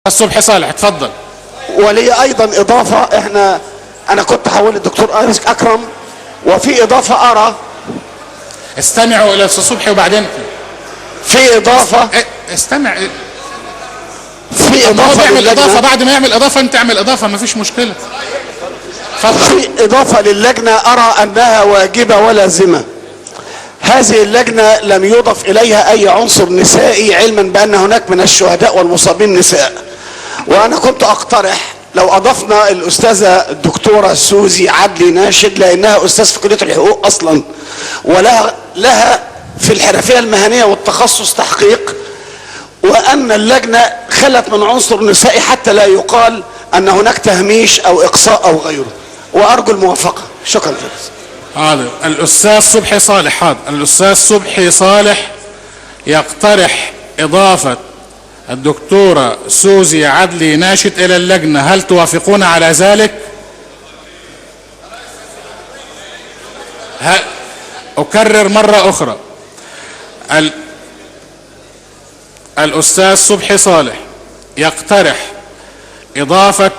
صبحي صالح اتفضل. ولي ايضا اضافه، انا كنت حول الدكتور ايرس اكرم، وفي اضافه ارى. استمعوا الى الاستاذ صبحي وبعدين في اضافه استمع. في اضافه بيعمل اضافه، للجنة. بعد ما يعمل اضافه انت اعمل اضافه، مفيش مشكله. اتفضل. في اضافه للجنه ارى انها واجبه ولازمه. هذه اللجنه لم يضف اليها اي عنصر نسائي، علما بان هناك من الشهداء والمصابين نساء. وانا كنت اقترح لو اضفنا الاستاذه الدكتوره سوزي عدلي ناشد، لانها استاذ في كليه الحقوق اصلا، ولها في الحرفيه المهنيه والتخصص تحقيق، وان اللجنه خلت من عنصر نسائي حتى لا يقال ان هناك تهميش او اقصاء او غيره. وارجو الموافقه. شكرا جزيلا. حاضر. الاستاذ صبحي صالح. حاضر. الاستاذ صبحي صالح يقترح اضافه الدكتورة سوزي عدلي ناشد الى اللجنة، هل توافقون على ذلك؟ اكرر مرة اخرى، الاستاذ صبحي صالح يقترح اضافة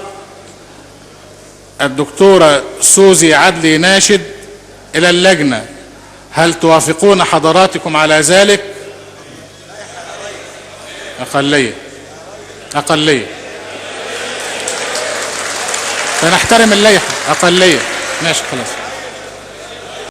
الدكتورة سوزي عدلي ناشد الى اللجنة، هل توافقون حضراتكم على ذلك؟ أقلية فنحترم اللائحة. أقلية. ماشي خلاص.